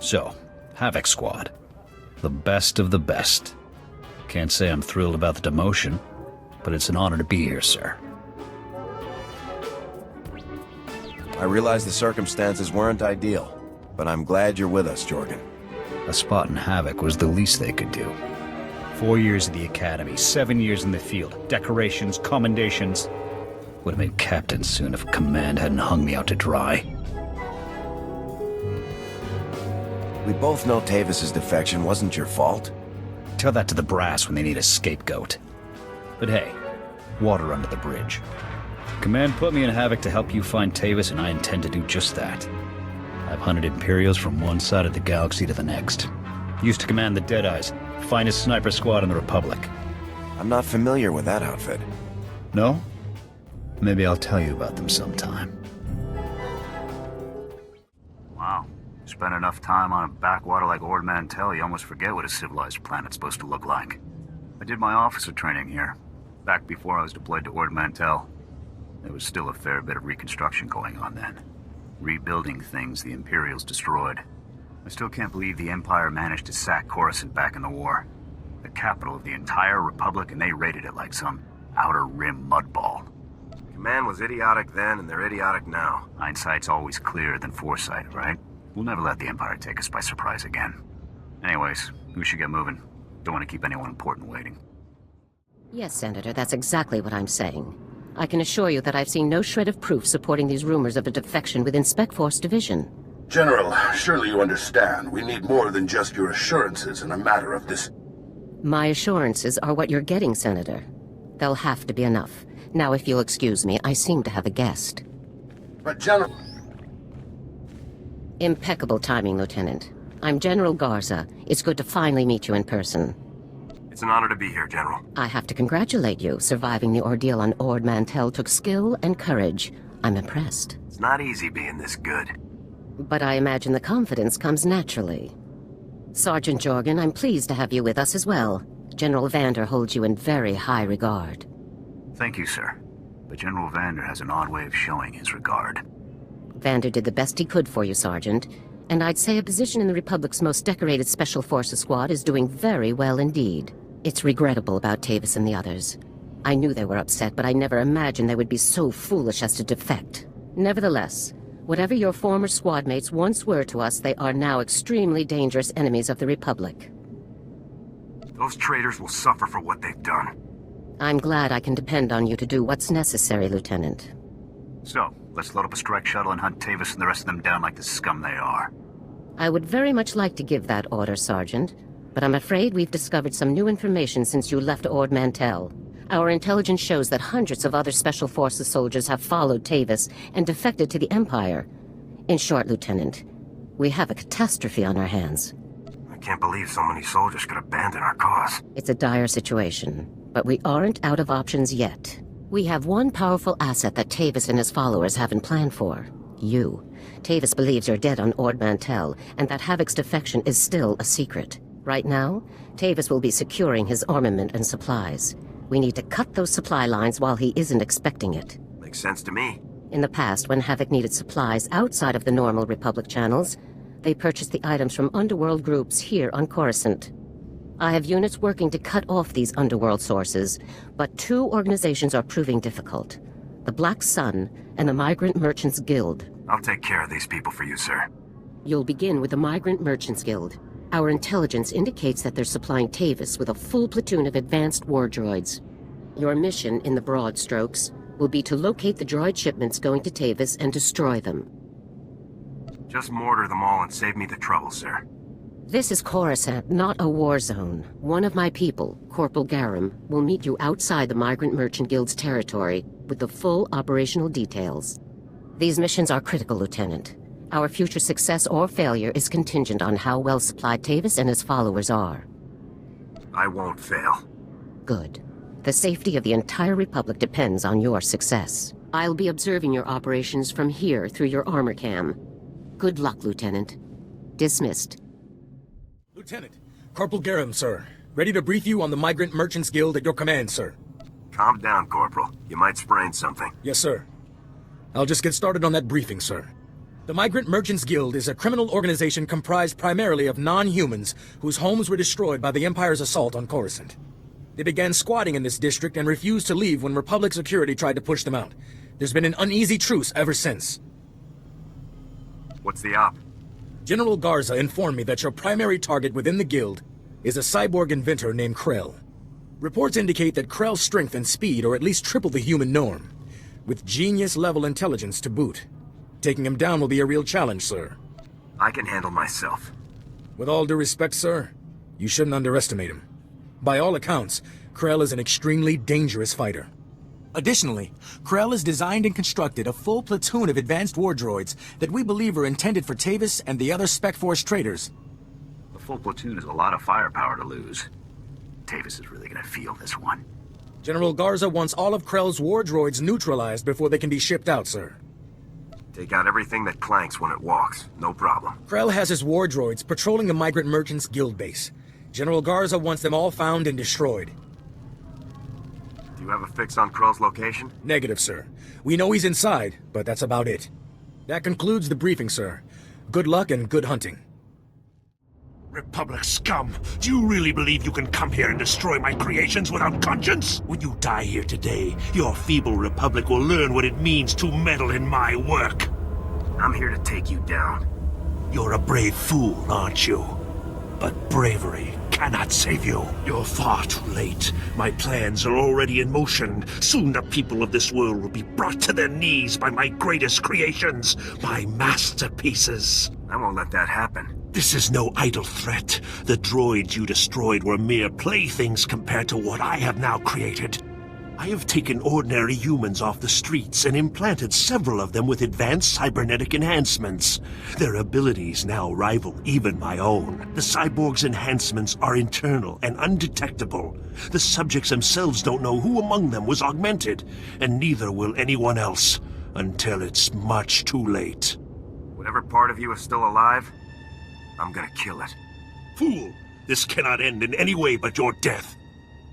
So, Havoc Squad. The best of the best. Can't say I'm thrilled about the demotion, but it's an honor to be here, sir. I realize the circumstances weren't ideal, but I'm glad you're with us, Jorgen. A spot in Havoc was the least they could do. 4 years at the Academy, 7 years in the field, decorations, commendations. Would have been captain soon if Command hadn't hung me out to dry. We both know Tavis's defection wasn't your fault. Tell that to the brass when they need a scapegoat. But hey, water under the bridge. Command put me in Havoc to help you find Tavis, and I intend to do just that. I've hunted Imperials from one side of the galaxy to the next. Used to command the Deadeyes, finest sniper squad in the Republic. I'm not familiar with that outfit. No? Maybe I'll tell you about them sometime. Wow. Spend enough time on a backwater like Ord Mantell, you almost forget what a civilized planet's supposed to look like. I did my officer training here, back before I was deployed to Ord Mantell. There was still a fair bit of reconstruction going on then. Rebuilding things the Imperials destroyed. I still can't believe the Empire managed to sack Coruscant back in the war. The capital of the entire Republic, and they raided it like some outer rim mudball. Command was idiotic then, and they're idiotic now. Hindsight's always clearer than foresight, right? We'll never let the Empire take us by surprise again. Anyways, we should get moving. Don't want to keep anyone important waiting. Yes, Senator, that's exactly what I'm saying. I can assure you that I've seen no shred of proof supporting these rumors of a defection within Spec Force Division. General, surely you understand. We need more than just your assurances in a matter of this. My assurances are what you're getting, Senator. They'll have to be enough. Now, if you'll excuse me, I seem to have a guest. But General... Impeccable timing, Lieutenant. I'm General Garza. It's good to finally meet you in person. It's an honor to be here, General. I have to congratulate you. Surviving the ordeal on Ord Mantell took skill and courage. I'm impressed. It's not easy being this good. But I imagine the confidence comes naturally. Sergeant Jorgen, I'm pleased to have you with us as well. General Vander holds you in very high regard. Thank you, sir. But General Vander has an odd way of showing his regard. Vander did the best he could for you, Sergeant. And I'd say a position in the Republic's most decorated Special Forces squad is doing very well indeed. It's regrettable about Tavis and the others. I knew they were upset, but I never imagined they would be so foolish as to defect. Nevertheless, whatever your former squad mates once were to us, they are now extremely dangerous enemies of the Republic. Those traitors will suffer for what they've done. I'm glad I can depend on you to do what's necessary, Lieutenant. So, let's load up a strike shuttle and hunt Tavis and the rest of them down like the scum they are. I would very much like to give that order, Sergeant, but I'm afraid we've discovered some new information since you left Ord Mantell. Our intelligence shows that hundreds of other Special Forces soldiers have followed Tavis and defected to the Empire. In short, Lieutenant, we have a catastrophe on our hands. I can't believe so many soldiers could abandon our cause. It's a dire situation, but we aren't out of options yet. We have one powerful asset that Tavis and his followers haven't planned for. You. Tavis believes you're dead on Ord Mantell, and that Havoc's defection is still a secret. Right now, Tavis will be securing his armament and supplies. We need to cut those supply lines while he isn't expecting it. Makes sense to me. In the past, when Havoc needed supplies outside of the normal Republic channels, they purchased the items from underworld groups here on Coruscant. I have units working to cut off these underworld sources, but two organizations are proving difficult. The Black Sun and the Migrant Merchants Guild. I'll take care of these people for you, sir. You'll begin with the Migrant Merchants Guild. Our intelligence indicates that they're supplying Tavis with a full platoon of advanced war droids. Your mission, in the broad strokes, will be to locate the droid shipments going to Tavis and destroy them. Just mortar them all and save me the trouble, sir. This is Coruscant, not a war zone. One of my people, Corporal Garum, will meet you outside the Migrant Merchant Guild's territory with the full operational details. These missions are critical, Lieutenant. Our future success or failure is contingent on how well supplied Tavis and his followers are. I won't fail. Good. The safety of the entire Republic depends on your success. I'll be observing your operations from here through your armor cam. Good luck, Lieutenant. Dismissed. Lieutenant, Corporal Garum, sir. Ready to brief you on the Migrant Merchants Guild at your command, sir. Calm down, Corporal. You might sprain something. Yes, sir. I'll just get started on that briefing, sir. The Migrant Merchants Guild is a criminal organization comprised primarily of non-humans whose homes were destroyed by the Empire's assault on Coruscant. They began squatting in this district and refused to leave when Republic security tried to push them out. There's been an uneasy truce ever since. What's the op? General Garza informed me that your primary target within the Guild is a cyborg inventor named Krell. Reports indicate that Krell's strength and speed are at least triple the human norm, with genius-level intelligence to boot. Taking him down will be a real challenge, sir. I can handle myself. With all due respect, sir, you shouldn't underestimate him. By all accounts, Krell is an extremely dangerous fighter. Additionally, Krell has designed and constructed a full platoon of advanced war droids that we believe are intended for Tavis and the other Spec Force traitors. The full platoon is a lot of firepower to lose. Tavis is really gonna feel this one. General Garza wants all of Krell's war droids neutralized before they can be shipped out, sir. Take out everything that clanks when it walks. No problem. Krell has his war droids patrolling the Migrant Merchants Guild base. General Garza wants them all found and destroyed. Do you have a fix on Krell's location? Negative, sir. We know he's inside, but that's about it. That concludes the briefing, sir. Good luck and good hunting. Republic scum! Do you really believe you can come here and destroy my creations without conscience? When you die here today, your feeble Republic will learn what it means to meddle in my work. I'm here to take you down. You're a brave fool, aren't you? But bravery cannot save you. You're far too late. My plans are already in motion. Soon the people of this world will be brought to their knees by my greatest creations, my masterpieces. I won't let that happen. This is no idle threat. The droids you destroyed were mere playthings compared to what I have now created. I have taken ordinary humans off the streets and implanted several of them with advanced cybernetic enhancements. Their abilities now rival even my own. The cyborgs' enhancements are internal and undetectable. The subjects themselves don't know who among them was augmented, and neither will anyone else, until it's much too late. Whatever part of you is still alive, I'm gonna kill it. Fool! This cannot end in any way but your death.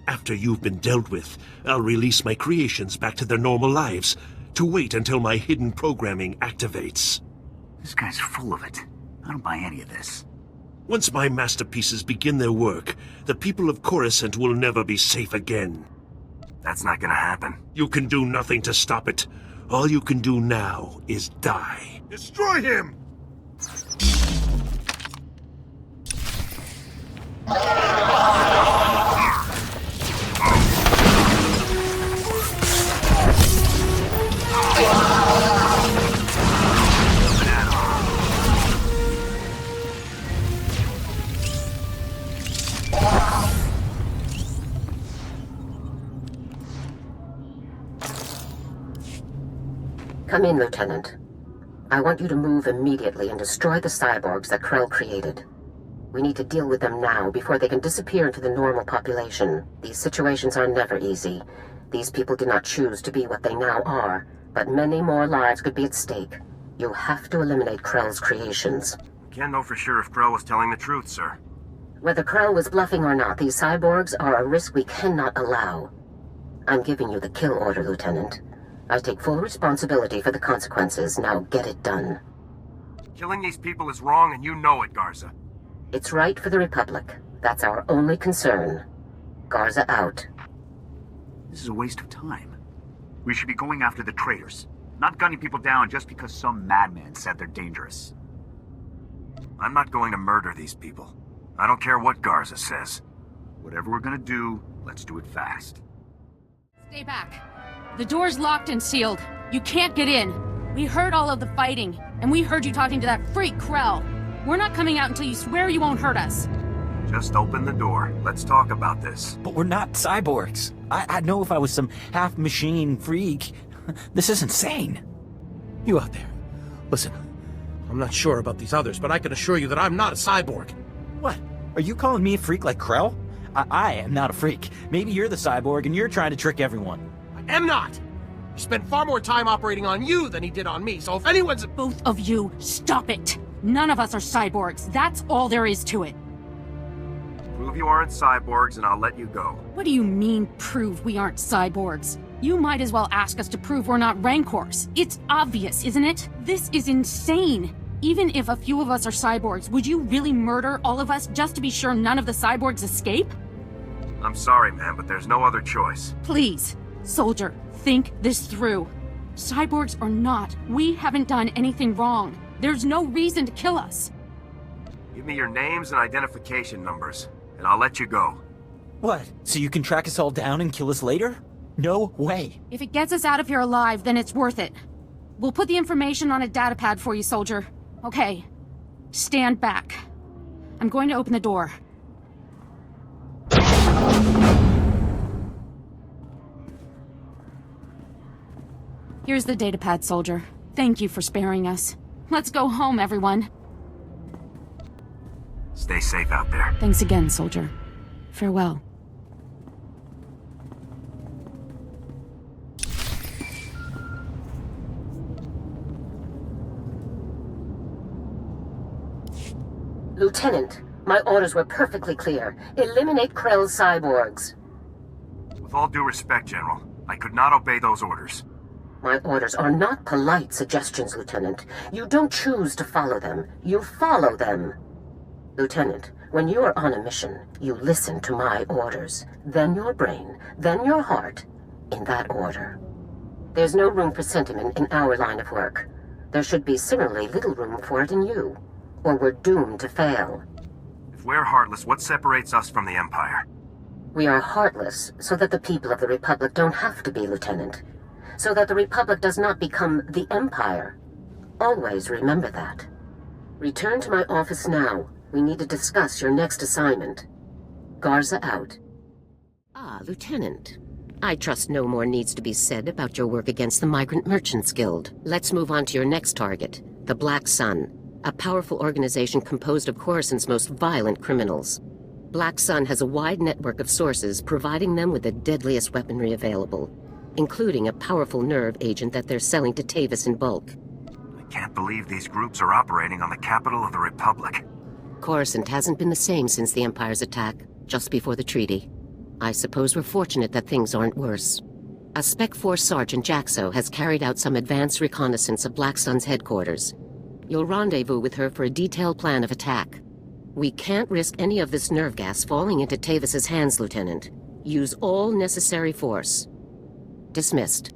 After you've been dealt with, I'll release my creations back to their normal lives, to wait until my hidden programming activates. This guy's full of it. I don't buy any of this. Once my masterpieces begin their work, the people of Coruscant will never be safe again. That's not gonna happen. You can do nothing to stop it. All you can do now is die. Destroy him! Come in, Lieutenant. I want you to move immediately and destroy the cyborgs that Krell created. We need to deal with them now before they can disappear into the normal population. These situations are never easy. These people did not choose to be what they now are, but many more lives could be at stake. You have to eliminate Krell's creations. Can't know for sure if Krell was telling the truth, sir. Whether Krell was bluffing or not, these cyborgs are a risk we cannot allow. I'm giving you the kill order, Lieutenant. I take full responsibility for the consequences. Now get it done. Killing these people is wrong, and you know it, Garza. It's right for the Republic. That's our only concern. Garza out. This is a waste of time. We should be going after the traitors, not gunning people down just because some madman said they're dangerous. I'm not going to murder these people. I don't care what Garza says. Whatever we're gonna do, let's do it fast. Stay back. The door's locked and sealed. You can't get in. We heard all of the fighting, and we heard you talking to that freak Krell. We're not coming out until you swear you won't hurt us. Just open the door. Let's talk about this. But we're not cyborgs. I'd know if I was some half-machine freak. This is insane. You out there. Listen, I'm not sure about these others, but I can assure you that I'm not a cyborg. What? Are you calling me a freak like Krell? I am not a freak. Maybe you're the cyborg and you're trying to trick everyone. I am not! He spent far more time operating on you than he did on me, so if anyone's... Both of you, stop it! None of us are cyborgs. That's all there is to it. Prove you aren't cyborgs and I'll let you go. What do you mean, prove we aren't cyborgs? You might as well ask us to prove we're not Rancors. It's obvious, isn't it? This is insane. Even if a few of us are cyborgs, would you really murder all of us just to be sure none of the cyborgs escape? I'm sorry, man, but there's no other choice. Please, soldier, think this through. Cyborgs or not, we haven't done anything wrong. There's no reason to kill us. Give me your names and identification numbers, and I'll let you go. What? So you can track us all down and kill us later? No way. If it gets us out of here alive, then it's worth it. We'll put the information on a datapad for you, soldier. Okay. Stand back. I'm going to open the door. Here's the datapad, soldier. Thank you for sparing us. Let's go home, everyone. Stay safe out there. Thanks again, soldier. Farewell. Lieutenant, my orders were perfectly clear. Eliminate Krell's cyborgs. With all due respect, General, I could not obey those orders. My orders are not polite suggestions, Lieutenant. You don't choose to follow them. You follow them. Lieutenant, when you are on a mission, you listen to my orders. Then your brain, then your heart, in that order. There's no room for sentiment in our line of work. There should be similarly little room for it in you, or we're doomed to fail. If we're heartless, what separates us from the Empire? We are heartless so that the people of the Republic don't have to be, Lieutenant. So that the Republic does not become the Empire. Always remember that. Return to my office now. We need to discuss your next assignment. Garza out. Ah, Lieutenant. I trust no more needs to be said about your work against the Migrant Merchants Guild. Let's move on to your next target, the Black Sun, a powerful organization composed of Coruscant's most violent criminals. Black Sun has a wide network of sources providing them with the deadliest weaponry available, including a powerful nerve agent that they're selling to Tavis in bulk. I can't believe these groups are operating on the capital of the Republic. Coruscant hasn't been the same since the Empire's attack, just before the treaty. I suppose we're fortunate that things aren't worse. A Spec Force Sergeant Jaxo has carried out some advanced reconnaissance of Black Sun's headquarters. You'll rendezvous with her for a detailed plan of attack. We can't risk any of this nerve gas falling into Tavis's hands, Lieutenant. Use all necessary force. Dismissed.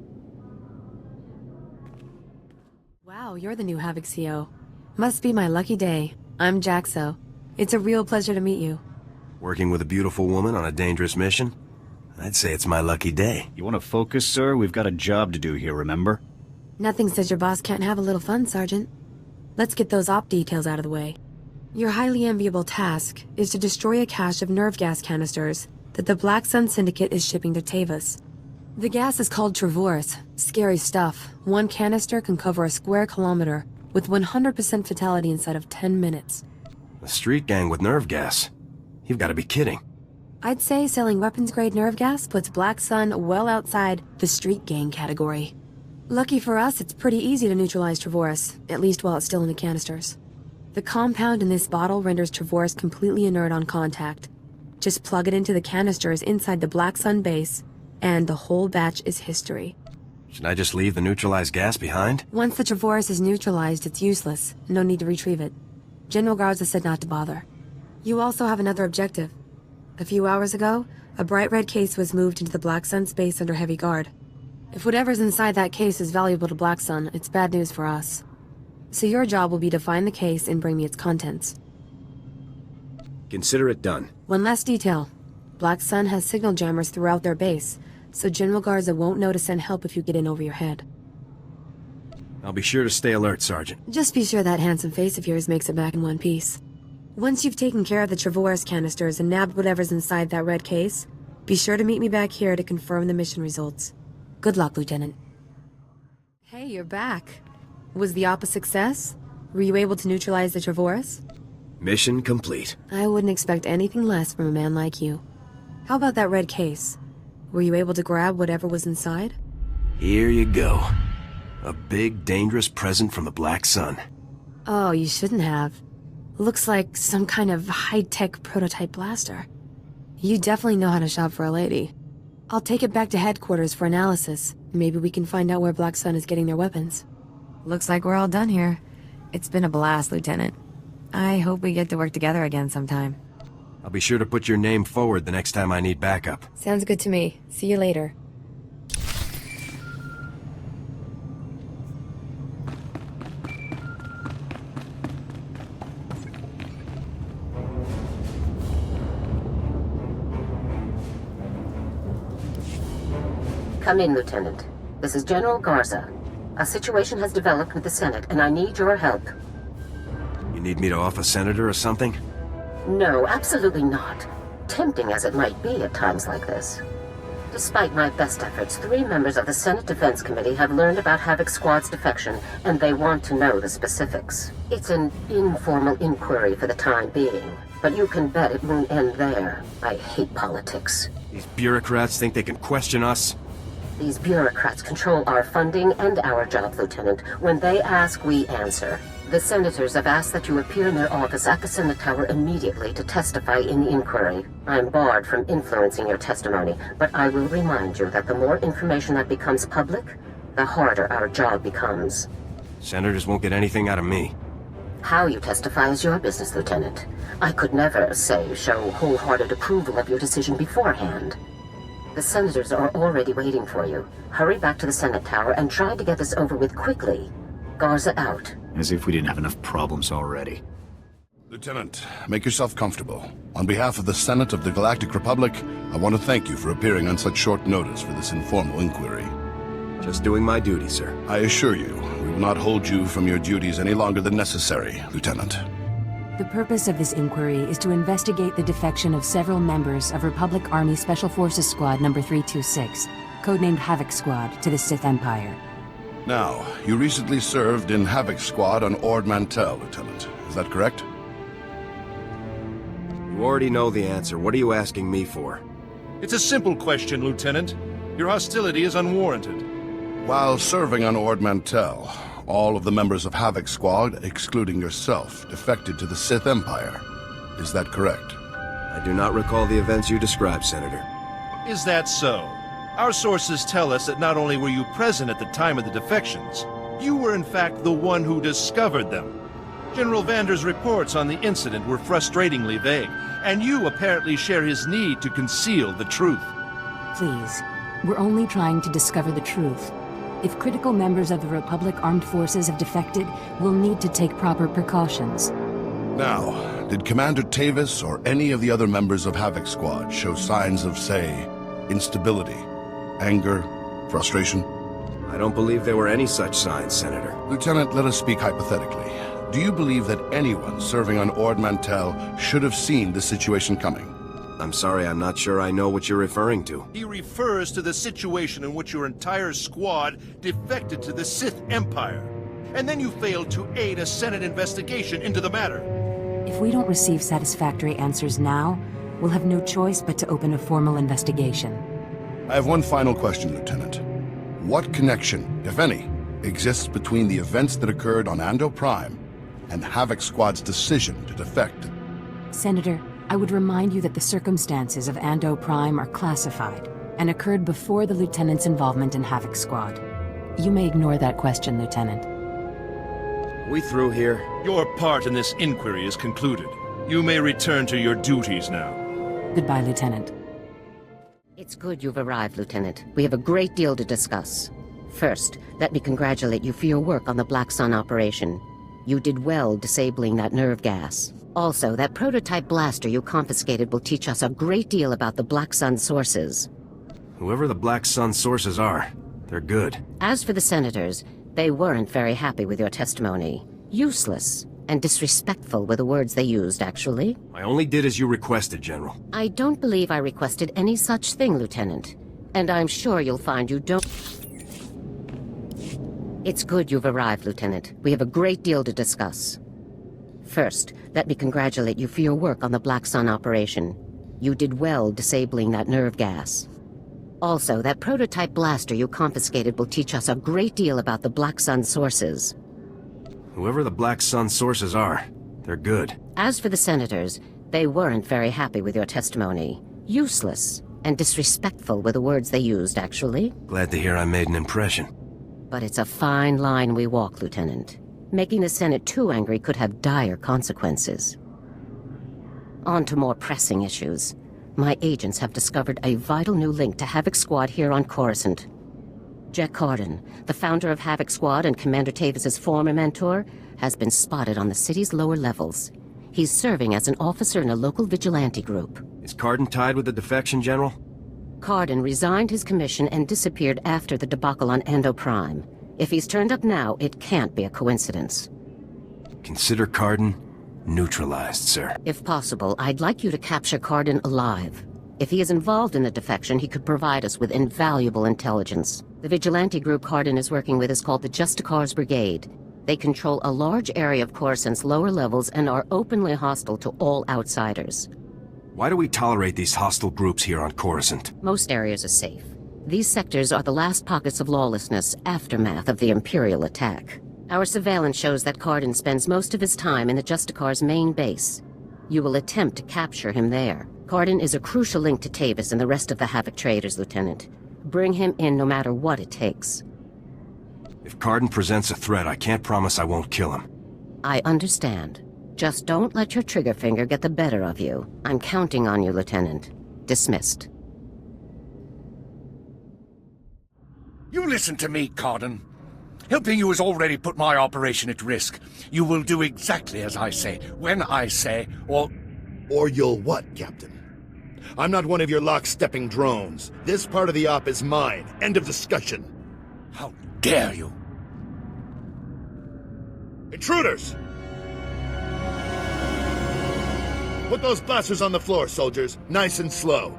Wow, you're the new Havoc CO. Must be my lucky day. I'm Jaxo. It's a real pleasure to meet you. Working with a beautiful woman on a dangerous mission? I'd say it's my lucky day. You want to focus, sir? We've got a job to do here, remember? Nothing says your boss can't have a little fun, Sergeant. Let's get those op details out of the way. Your highly enviable task is to destroy a cache of nerve gas canisters that the Black Sun Syndicate is shipping to Tavis. The gas is called traitorous. Scary stuff. One canister can cover a square kilometer with 100% fatality inside of 10 minutes. A street gang with nerve gas? You've got to be kidding. I'd say selling weapons-grade nerve gas puts Black Sun well outside the street gang category. Lucky for us, it's pretty easy to neutralize traitorous, at least while it's still in the canisters. The compound in this bottle renders traitorous completely inert on contact. Just plug it into the canisters inside the Black Sun base, and the whole batch is history. Should I just leave the neutralized gas behind? Once the traitorous is neutralized, it's useless. No need to retrieve it. General Garza said not to bother. You also have another objective. A few hours ago, a bright red case was moved into the Black Sun space under heavy guard. If whatever's inside that case is valuable to Black Sun, it's bad news for us. So your job will be to find the case and bring me its contents. Consider it done. One last detail. Black Sun has signal jammers throughout their base, so General Garza won't know to send help if you get in over your head. I'll be sure to stay alert, Sergeant. Just be sure that handsome face of yours makes it back in one piece. Once you've taken care of the traitorous canisters and nabbed whatever's inside that red case, be sure to meet me back here to confirm the mission results. Good luck, Lieutenant. Hey, you're back. Was the op a success? Were you able to neutralize the traitorous? Mission complete. I wouldn't expect anything less from a man like you. How about that red case? Were you able to grab whatever was inside? Here you go. A big, dangerous present from the Black Sun. Oh, you shouldn't have. Looks like some kind of high-tech prototype blaster. You definitely know how to shop for a lady. I'll take it back to headquarters for analysis. Maybe we can find out where Black Sun is getting their weapons. Looks like we're all done here. It's been a blast, Lieutenant. I hope we get to work together again sometime. I'll be sure to put your name forward the next time I need backup. Sounds good to me. See you later. Come in, Lieutenant. This is General Garza. A situation has developed with the Senate, and I need your help. You need me to off a senator or something? No, absolutely not. Tempting as it might be at times like this. Despite my best efforts, 3 members of the Senate Defense Committee have learned about Havoc Squad's defection, and they want to know the specifics. It's an informal inquiry for the time being, but you can bet it won't end there. I hate politics. These bureaucrats think they can question us? These bureaucrats control our funding and our job, Lieutenant. When they ask, we answer. The senators have asked that you appear in their office at the Senate Tower immediately to testify in the inquiry. I'm barred from influencing your testimony, but I will remind you that the more information that becomes public, the harder our job becomes. Senators won't get anything out of me. How you testify is your business, Lieutenant. I could never, show wholehearted approval of your decision beforehand. The senators are already waiting for you. Hurry back to the Senate Tower and try to get this over with quickly. Garza out. As if we didn't have enough problems already. Lieutenant, make yourself comfortable. On behalf of the Senate of the Galactic Republic, I want to thank you for appearing on such short notice for this informal inquiry. Just doing my duty, sir. I assure you, we will not hold you from your duties any longer than necessary, Lieutenant. The purpose of this inquiry is to investigate the defection of several members of Republic Army Special Forces Squad number 326, codenamed Havoc Squad, to the Sith Empire. Now, you recently served in Havoc Squad on Ord Mantell, Lieutenant. Is that correct? You already know the answer. What are you asking me for? It's a simple question, Lieutenant. Your hostility is unwarranted. While serving on Ord Mantell, all of the members of Havoc Squad, excluding yourself, defected to the Sith Empire. Is that correct? I do not recall the events you described, Senator. Is that so? Our sources tell us that not only were you present at the time of the defections, you were in fact the one who discovered them. General Vander's reports on the incident were frustratingly vague, and you apparently share his need to conceal the truth. Please, we're only trying to discover the truth. If critical members of the Republic Armed Forces have defected, we'll need to take proper precautions. Now, did Commander Tavis or any of the other members of Havoc Squad show signs of, say, instability, anger, frustration? I don't believe there were any such signs, Senator. Lieutenant, let us speak hypothetically. Do you believe that anyone serving on Ord Mantell should have seen this situation coming? I'm sorry, I'm not sure I know what you're referring to. He refers to the situation in which your entire squad defected to the Sith Empire, and then you failed to aid a Senate investigation into the matter. If we don't receive satisfactory answers now, we'll have no choice but to open a formal investigation. I have one final question, Lieutenant. What connection, if any, exists between the events that occurred on Ando Prime and Havoc Squad's decision to defect? Senator, I would remind you that the circumstances of Ando Prime are classified and occurred before the Lieutenant's involvement in Havoc Squad. You may ignore that question, Lieutenant. We through here? Your part in this inquiry is concluded. You may return to your duties now. Goodbye, Lieutenant. It's good you've arrived, Lieutenant. We have a great deal to discuss. First, let me congratulate you for your work on the Black Sun operation. You did well disabling that nerve gas. Also, that prototype blaster you confiscated will teach us a great deal about the Black Sun sources. Whoever the Black Sun sources are, they're good. As for the senators, they weren't very happy with your testimony. Useless and disrespectful were the words they used, actually. I only did as you requested, General. I don't believe I requested any such thing, Lieutenant. And I'm sure you'll find you don't... It's good you've arrived, Lieutenant. We have a great deal to discuss. First, let me congratulate you for your work on the Black Sun operation. You did well disabling that nerve gas. Also, that prototype blaster you confiscated will teach us a great deal about the Black Sun sources. Whoever the Black Sun sources are, they're good. As for the senators, they weren't very happy with your testimony. Useless And disrespectful were the words they used, actually. Glad to hear I made an impression. But it's a fine line we walk, Lieutenant. Making the Senate too angry could have dire consequences. On to more pressing issues. My agents have discovered a vital new link to Havoc Squad here on Coruscant. Jack Corden, the founder of Havoc Squad and Commander Tavis's former mentor, has been spotted on the city's lower levels. He's serving as an officer in a local vigilante group. Is Cardin tied with the defection, General? Cardin resigned his commission and disappeared after the debacle on Ando Prime. If he's turned up now, it can't be a coincidence. Consider Cardin neutralized, sir. If possible, I'd like you to capture Cardin alive. If he is involved in the defection, he could provide us with invaluable intelligence. The vigilante group Cardin is working with is called the SWTOR's Brigade. They control a large area of Coruscant's lower levels and are openly hostile to all outsiders. Why do we tolerate these hostile groups here on Coruscant? Most areas are safe. These sectors are the last pockets of lawlessness, aftermath of the Imperial attack. Our surveillance shows that Cardin spends most of his time in the SWTOR's main base. You will attempt to capture him there. Cardin is a crucial link to Tavis and the rest of the Havoc traders, Lieutenant. Bring him in no matter what it takes. If Cardin presents a threat, I can't promise I won't kill him. I understand. Just don't let your trigger finger get the better of you. I'm counting on you, Lieutenant. Dismissed. You listen to me, Cardin. Helping you has already put my operation at risk. You will do exactly as I say, when I say, or... Or you'll what, Captain? I'm not one of your lock-stepping drones. This part of the op is mine. End of discussion. How dare you? Intruders! Put those blasters on the floor, soldiers. Nice and slow.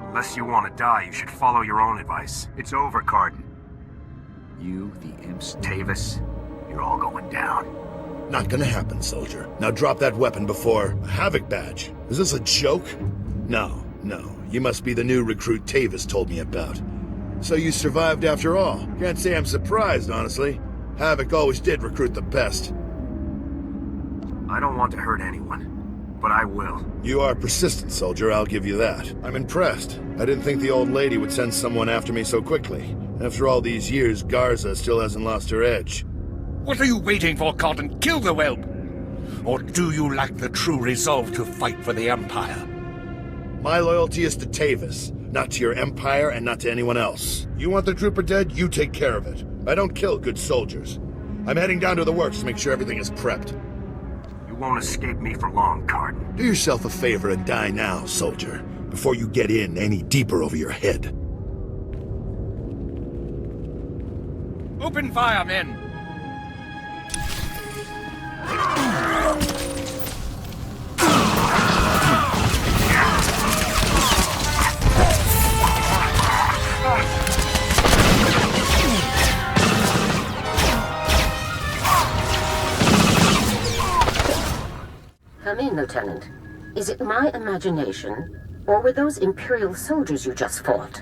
Unless you want to die, you should follow your own advice. It's over, Cardin. You, the imps, Tavis, you're all going down. Not gonna happen, soldier. Now drop that weapon before... A Havoc badge? Is this a joke? No. You must be the new recruit Tavis told me about. So you survived after all. Can't say I'm surprised, honestly. Havoc always did recruit the best. I don't want to hurt anyone, but I will. You are persistent, soldier, I'll give you that. I'm impressed. I didn't think the old lady would send someone after me so quickly. After all these years, Garza still hasn't lost her edge. What are you waiting for, Cardin? Kill the whelp! Or do you lack the true resolve to fight for the Empire? My loyalty is to Tavis, not to your Empire and not to anyone else. You want the trooper dead, you take care of it. I don't kill good soldiers. I'm heading down to the works to make sure everything is prepped. You won't escape me for long, Cardin. Do yourself a favor and die now, soldier, before you get in any deeper over your head. Open fire, men! Come in, Lieutenant. Is it my imagination, or were those Imperial soldiers you just fought?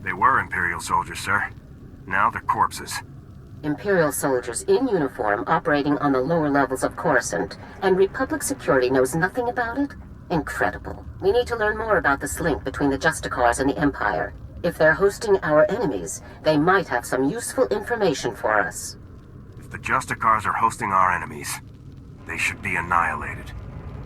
They were Imperial soldiers, sir. Now they're corpses. Imperial soldiers in uniform operating on the lower levels of Coruscant, and Republic security knows nothing about it? Incredible. We need to learn more about this link between the SWTORs and the Empire. If they're hosting our enemies, they might have some useful information for us. If the SWTORs are hosting our enemies, they should be annihilated.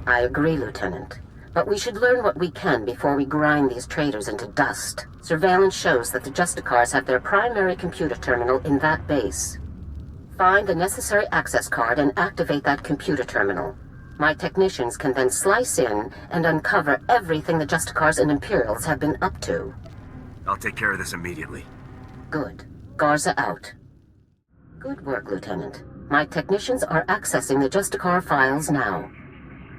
I agree, Lieutenant. But we should learn what we can before we grind these traitors into dust. Surveillance shows that the SWTORs have their primary computer terminal in that base. Find the necessary access card and activate that computer terminal. My technicians can then slice in and uncover everything the SWTORs and Imperials have been up to. I'll take care of this immediately. Good. Garza out. Good work, Lieutenant. My technicians are accessing the SWTOR files now.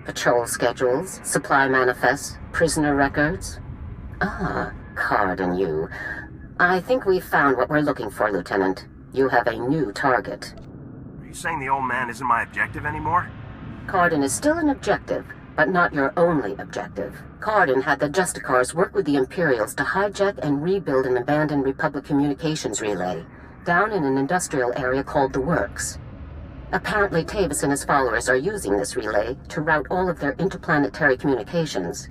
Patrol schedules, supply manifests, prisoner records. Ah, Cardin, you. I think we've found what we're looking for, Lieutenant. You have a new target. Are you saying the old man isn't my objective anymore? Cardin is still an objective, but not your only objective. Cardin had the SWTORs work with the Imperials to hijack and rebuild an abandoned Republic communications relay, down in an industrial area called the Works. Apparently Tavis and his followers are using this relay to route all of their interplanetary communications.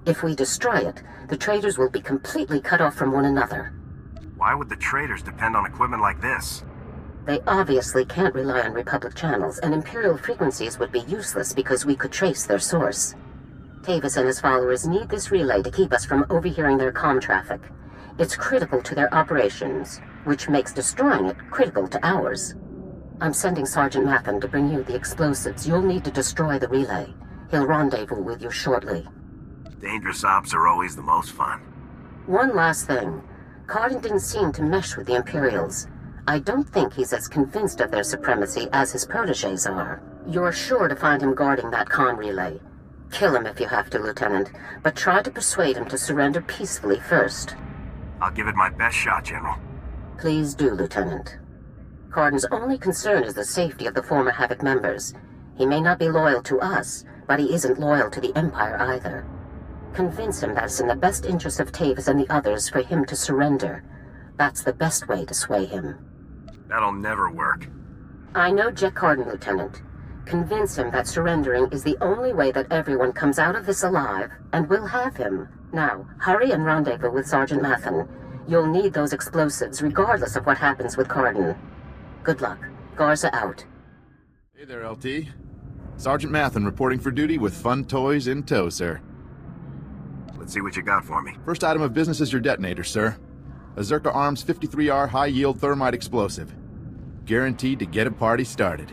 If we destroy it, the traitors will be completely cut off from one another. Why would the traitors depend on equipment like this? They obviously can't rely on Republic channels, and Imperial frequencies would be useless because we could trace their source. Tavis and his followers need this relay to keep us from overhearing their comm traffic. It's critical to their operations, which makes destroying it critical to ours. I'm sending Sergeant Matham to bring you the explosives you'll need to destroy the relay. He'll rendezvous with you shortly. Dangerous ops are always the most fun. One last thing. Cardin didn't seem to mesh with the Imperials. I don't think he's as convinced of their supremacy as his protégés are. You're sure to find him guarding that comm relay. Kill him if you have to, Lieutenant, but try to persuade him to surrender peacefully first. I'll give it my best shot, General. Please do, Lieutenant. Cardin's only concern is the safety of the former Havoc members. He may not be loyal to us, but he isn't loyal to the Empire either. Convince him that it's in the best interest of Tavis and the others for him to surrender. That's the best way to sway him. That'll never work. I know Jack Cardin, Lieutenant. Convince him that surrendering is the only way that everyone comes out of this alive, and we'll have him. Now, hurry and rendezvous with Sergeant Matham. You'll need those explosives regardless of what happens with Cardin. Good luck. Garza out. Hey there, LT. Sergeant Matham reporting for duty with fun toys in tow, sir. Let's see what you got for me. First item of business is your detonator, sir. A Zerka Arms 53R high-yield thermite explosive. Guaranteed to get a party started.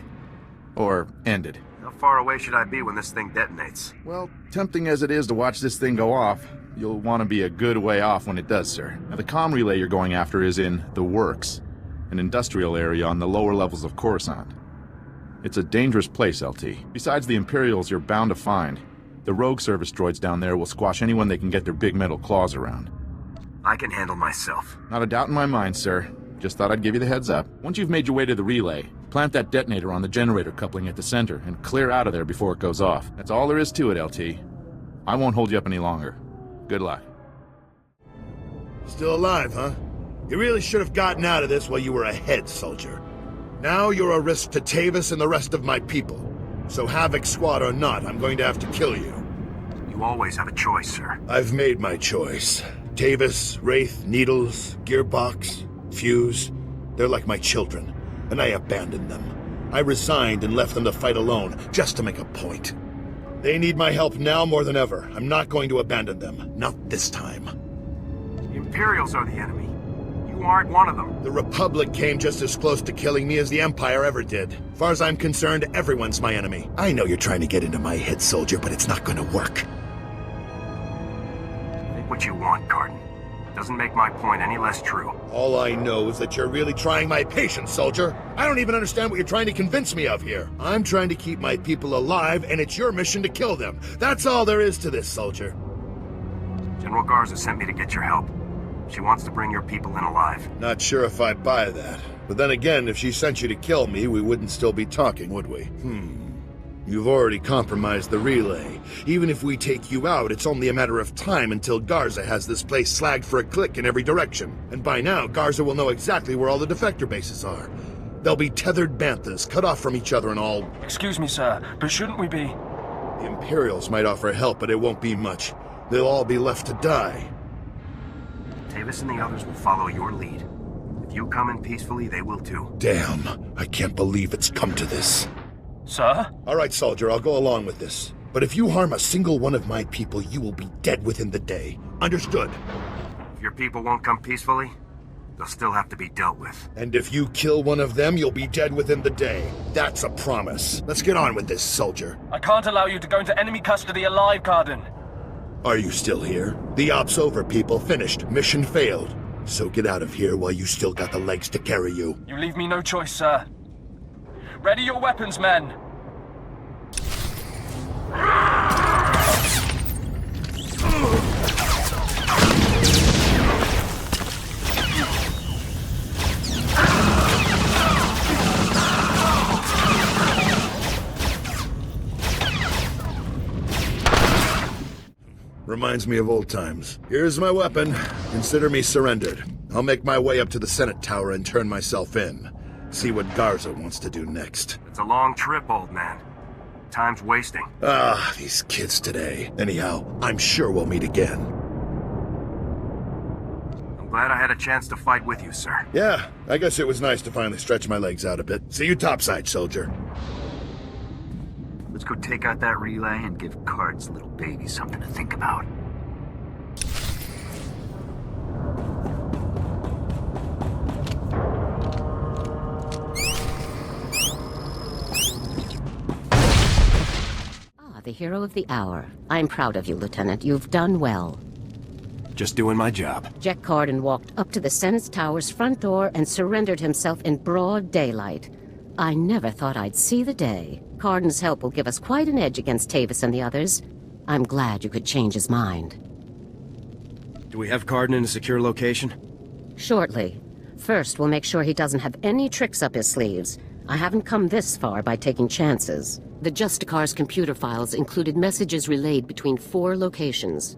Or ended. How far away should I be when this thing detonates? Well, tempting as it is to watch this thing go off, you'll want to be a good way off when it does, sir. Now, the comm relay you're going after is in the Works, an industrial area on the lower levels of Coruscant. It's a dangerous place, LT. Besides the Imperials you're bound to find, the rogue service droids down there will squash anyone they can get their big metal claws around. I can handle myself. Not a doubt in my mind, sir. Just thought I'd give you the heads up. Once you've made your way to the relay, plant that detonator on the generator coupling at the center and clear out of there before it goes off. That's all there is to it, LT. I won't hold you up any longer. Good luck. Still alive, huh? You really should have gotten out of this while you were ahead, soldier. Now you're a risk to Tavis and the rest of my people. So Havoc Squad or not, I'm going to have to kill you. You always have a choice, sir. I've made my choice. Tavis, Wraith, Needles, Gearbox, Fuse, they're like my children, and I abandoned them. I resigned and left them to fight alone, just to make a point. They need my help now more than ever. I'm not going to abandon them. Not this time. The Imperials are the enemy. You aren't one of them. The Republic came just as close to killing me as the Empire ever did. As far as I'm concerned, everyone's my enemy. I know you're trying to get into my head, soldier, but it's not going to work. Think what you want, Cardin. Doesn't make my point any less true. All I know is that you're really trying my patience, soldier. I don't even understand what you're trying to convince me of here. I'm trying to keep my people alive, and it's your mission to kill them. That's all there is to this, soldier. General Garza sent me to get your help. She wants to bring your people in alive. Not sure if I buy that. But then again, if she sent you to kill me, we wouldn't still be talking, would we? You've already compromised the relay. Even if we take you out, it's only a matter of time until Garza has this place slagged for a click in every direction. And by now, Garza will know exactly where all the defector bases are. They'll be tethered banthas, cut off from each other and all... Excuse me, sir, but shouldn't we be... The Imperials might offer help, but it won't be much. They'll all be left to die. Tavis and the others will follow your lead. If you come in peacefully, they will too. Damn, I can't believe it's come to this. Sir? All right, soldier, I'll go along with this. But if you harm a single one of my people, you will be dead within the day. Understood? If your people won't come peacefully, they'll still have to be dealt with. And if you kill one of them, you'll be dead within the day. That's a promise. Let's get on with this, soldier. I can't allow you to go into enemy custody alive, Cardin. Are you still here? The op's over, people. Finished. Mission failed. So get out of here while you still got the legs to carry you. You leave me no choice, sir. Ready your weapons, men! Reminds me of old times. Here's my weapon. Consider me surrendered. I'll make my way up to the Senate Tower and turn myself in. See what Garza wants to do next. It's a long trip, old man. time's wasting. Ah, these kids today. Anyhow, I'm sure we'll meet again. I'm glad I had a chance to fight with you, sir. Yeah, I guess it was nice to finally stretch my legs out a bit. See you topside, soldier. Let's go take out that relay and give Card's little baby something to think about. The hero of the hour. I'm proud of you, Lieutenant. You've done well. Just doing my job. Jack Carden walked up to the Senate Tower's front door and surrendered himself in broad daylight. I never thought I'd see the day. Carden's help will give us quite an edge against Tavis and the others. I'm glad you could change his mind. Do we have Carden in a secure location? Shortly. First, we'll make sure he doesn't have any tricks up his sleeves. I haven't come this far by taking chances. The Justicar's computer files included messages relayed between 4 locations.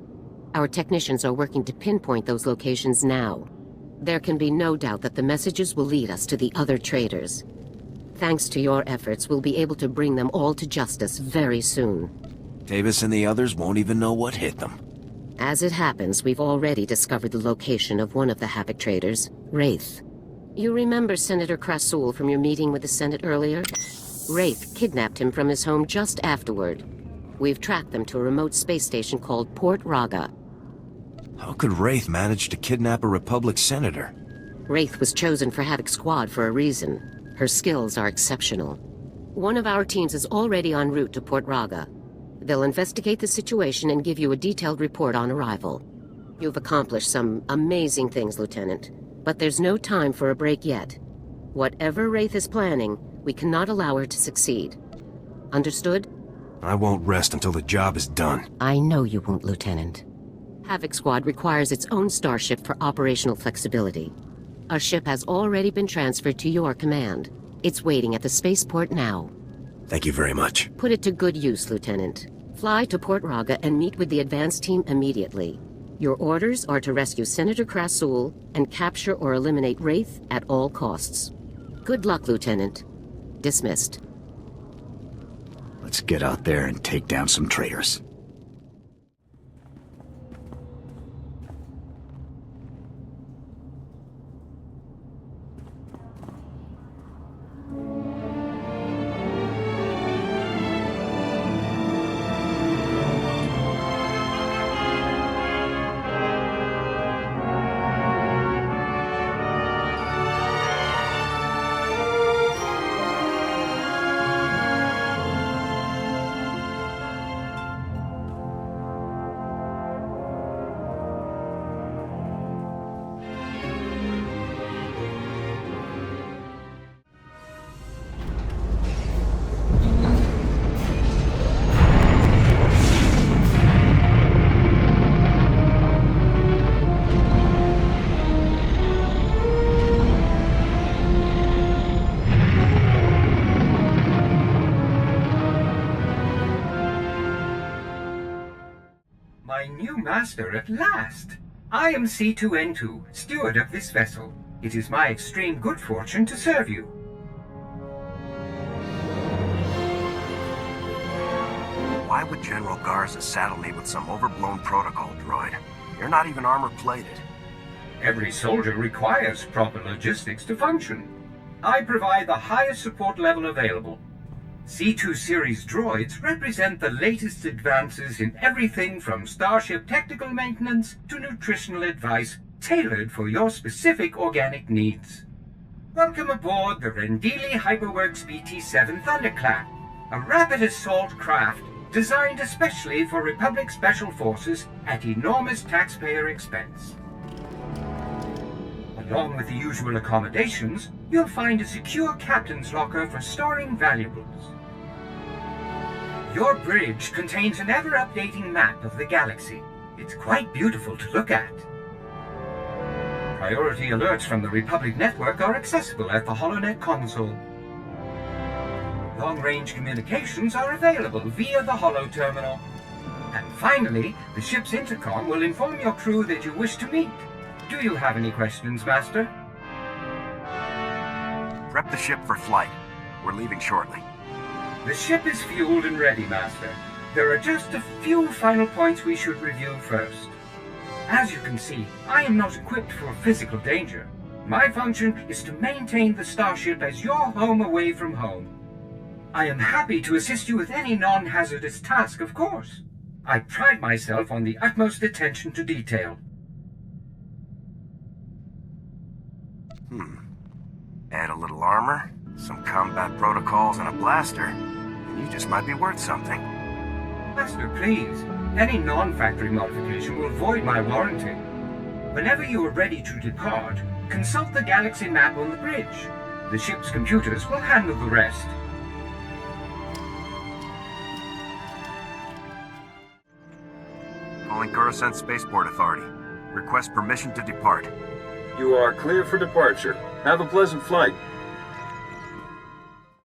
Our technicians are working to pinpoint those locations now. There can be no doubt that the messages will lead us to the other traitors. Thanks to your efforts, we'll be able to bring them all to justice very soon. Tavis and the others won't even know what hit them. As it happens, we've already discovered the location of one of the Havoc traitors, Wraith. You remember Senator Krasul from your meeting with the Senate earlier? Wraith kidnapped him from his home just afterward. We've tracked them to a remote space station called Port Raga. How could Wraith manage to kidnap a Republic senator? Wraith was chosen for Havoc Squad for a reason. Her skills are exceptional. One of our teams is already en route to Port Raga. They'll investigate the situation and give you a detailed report on arrival. You've accomplished some amazing things, Lieutenant. But there's no time for a break yet. Whatever Wraith is planning, we cannot allow her to succeed. Understood? I won't rest until the job is done. I know you won't, Lieutenant. Havoc Squad requires its own starship for operational flexibility. Our ship has already been transferred to your command. It's waiting at the spaceport now. Thank you very much. Put it to good use, Lieutenant. Fly to Port Raga and meet with the advance team immediately. Your orders are to rescue Senator Krasul and capture or eliminate Wraith at all costs. Good luck, Lieutenant. Dismissed. Let's get out there and take down some traitors. My new master at last! I am C2N2, steward of this vessel. It is my extreme good fortune to serve you. Why would General Garza saddle me with some overblown protocol droid? You're not even armor-plated. Every soldier requires proper logistics to function. I provide the highest support level available. C2 series droids represent the latest advances in everything from starship technical maintenance to nutritional advice tailored for your specific organic needs. Welcome aboard the Rendili Hyperworks BT-7 Thunderclap, a rapid assault craft designed especially for Republic Special Forces at enormous taxpayer expense. Along with the usual accommodations, you'll find a secure captain's locker for storing valuables. Your bridge contains an ever-updating map of the galaxy. It's quite beautiful to look at. Priority alerts from the Republic network are accessible at the HoloNet console. Long-range communications are available via the Holo Terminal. And finally, the ship's intercom will inform your crew that you wish to meet. Do you have any questions, Master? Prep the ship for flight. We're leaving shortly. The ship is fueled and ready, Master. There are just a few final points we should review first. As you can see, I am not equipped for physical danger. My function is to maintain the starship as your home away from home. I am happy to assist you with any non-hazardous task, of course. I pride myself on the utmost attention to detail. Add a little armor, some combat protocols, and a blaster, and you just might be worth something. Master, please. Any non-factory modification will void my warranty. Whenever you are ready to depart, consult the galaxy map on the bridge. The ship's computers will handle the rest. Calling Coruscant Spaceport Authority. Request permission to depart. You are clear for departure. Have a pleasant flight.